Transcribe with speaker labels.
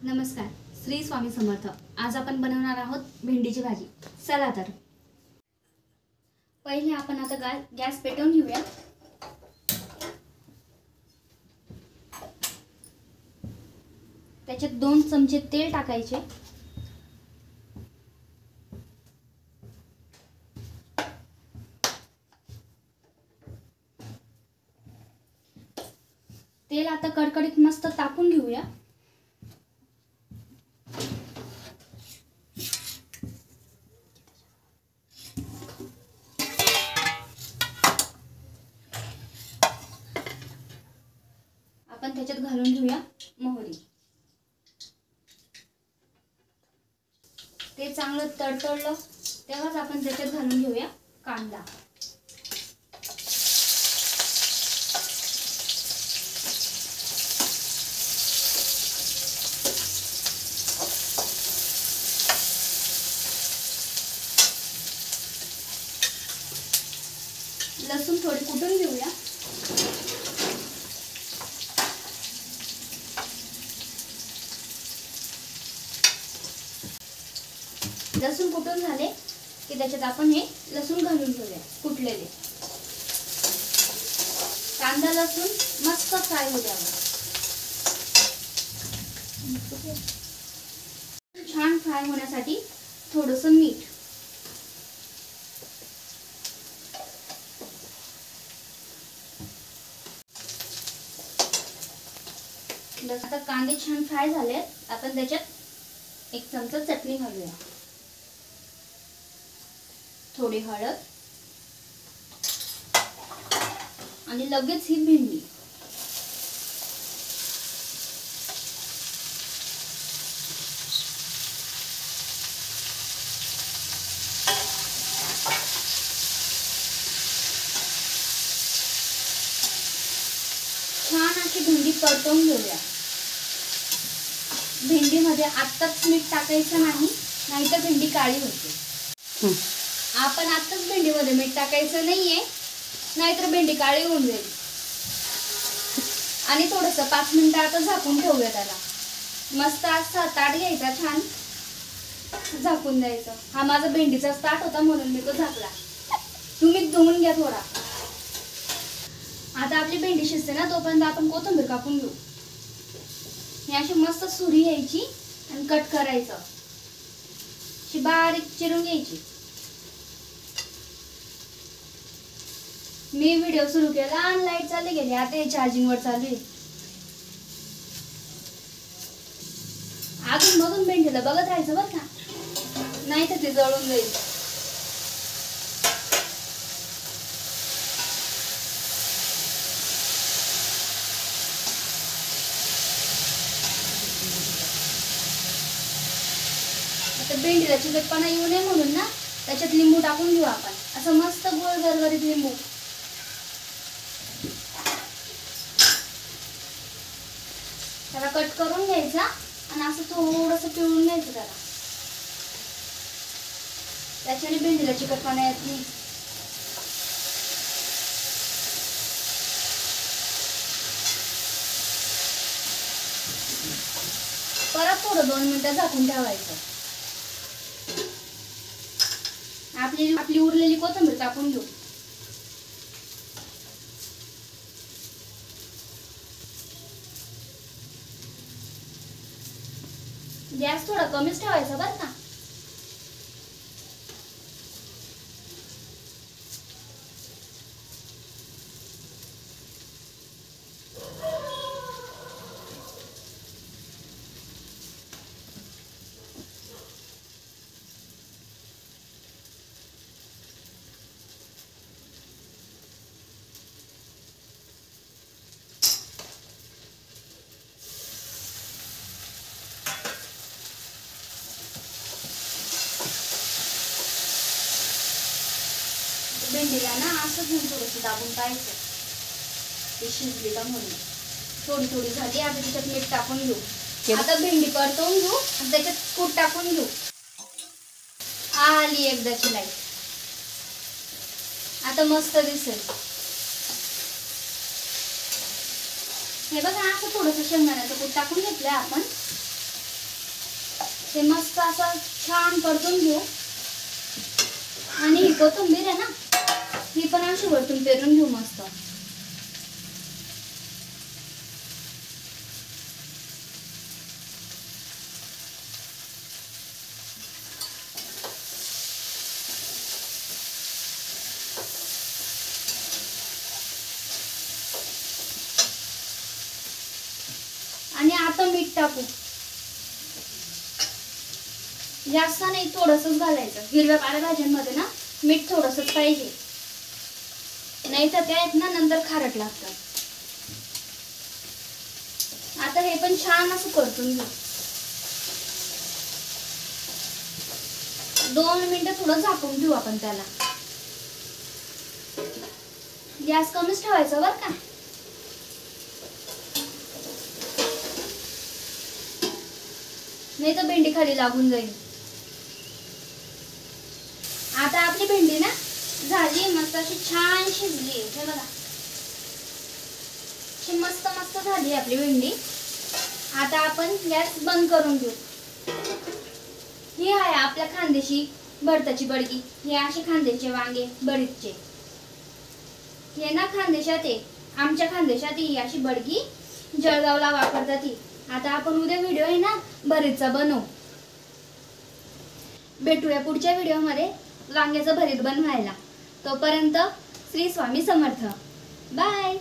Speaker 1: नमस्कार, श्री स्वामी समर्थ। आज आपण बनवणार आहोत भेंडीची भाजी। चला तर पहिले आपण आता गॅस पेटवून घेऊया। त्याच्यात 2 चमचे तेल टाकायचे। तेल आता कडकडीत मस्त तापून घेऊया। आपण त्याच्यात घालून घेऊया मोहरी। ते चांगलं तडतडलं तेव्हाच आपण त्याच्यात घालून घेऊया कांदा। लसूण थोडे कुटून घेऊया। लसूण कुटून झाले की त्याच्यात आपण हे लसूण घालून घेऊया कुटलेले। कांदा लसूण मस्त फ्राय हो द्यावा। छान फ्राय होण्यासाठी थोडंसं मीठ। आता कांदे छान फ्राय झाले, आपण त्याच्यात 1 चमचा चटणी घालूया, थोडी हळद आणि लगेच ही भेंडी। छान अशी भेंडी परतवून घेऊया। भेंडीमध्ये आत्ताच मीठ टाकायचं नाही, नाहीतर भेंडी काळी होते। आपण आत्ताच भेंडीमध्ये मीठ टाकायचं नाहीये, नाहीतर भेंडी काळी होऊन जाईल। आणि थोडंसं 5 मिनिटं आता झाकून ठेवूया त्याला। मस्त असा ताट घ्यायचा, छान झाकून द्यायचं। हा माझा भेंडीचा ताट होता म्हणून मी तो झाकला। तुम्ही धुवून घ्या थोडा। आता आपली भेंडी शिजते ना, तोपर्यंत आपण कोथिंबीर कापून घेऊ। ही अशी मस्त सुरी घ्यायची आणि कट करायचं, अशी बारीक चिरून घ्यायची। मी व्हिडिओ सुरू केला आणि लाईट चालली गेली, आता हे चार्जिंग वर चालू आहे। अजून मधून भेंडीला बघत राहायचं बरं का, नाही तर ते जळून जाईल। आता भेंडीला चिकटपणा येऊ नये म्हणून ना त्याच्यात लिंबू टाकून घेऊ आपण, असं मस्त गोल गरगरीत लिंबू। त्याला कट करून घ्यायचा आणि असं थोडंसं पिळून घ्यायचं त्याला, त्याच्याने भेंडीला चिकटपणा येत नाही। परत थोडं 2 मिनिटं झाकून ठेवायचं। आपली उरलेली कोथिंबीर टाकून घेऊ। गॅस थोडा कमीच ठेवायचा बरं का। भेंडीला ना असं घेऊन थोडंसं दाबून पाहायचं ते शिजली का म्हणून। थोडी थोडी झाली, आता त्याच्यात मीठ टाकून घेऊ। आता भेंडी परतवून घेऊ आणि त्याच्यात कूट टाकून घेऊ। आली एकदाची लाईट, आता मस्त दिसेल। हे बघा असं थोडंसं शेंगदाण्याचं कूट टाकून घेतलं आपण ते मस्त असं छान परतून घेऊ. आणि ही कोथिंबीर आहे ना, ही पण अशी वरतून पेरून घेऊ मस्त. आणि आता मीठ टाकू. जास्त नाही, थोडंसंच घालायचं. हिरव्या पालेभाज्यांमध्ये ना मीठ थोडंसंच पाहिजे, नाही तर त्या आहेत ना नंतर खारट लागतात. आता हे पण छान असं परतून घेऊ. 2 मिनिटं थोडं झाकून ठेवू आपण त्याला. गॅस कमीच ठेवायचा बरं का. नाही तर भेंडी खाली लागून जाईल. आता आपली भेंडी ना झाली, मस्त अशी छान शिजली. हे बघा, मस्त मस्त झाली आपली भेंडी. आता आपण गॅस बंद करून घेऊ. ही आहे आपल्या खानदेशी भरताची बडगी. हे असे खानदेशचे वांगे भरीतचे. हे ना खानदेशात आहे, आमच्या खानदेशात ही अशी बडगी जळगावला वापरतात ही. आता आपण उद्या व्हिडिओ आहे ना भरीतचा बनवू. भेटूया पुढच्या व्हिडिओमध्ये वांग्याचं भरीत बनवायला. तोपर्यंत श्री स्वामी समर्थ. बाय.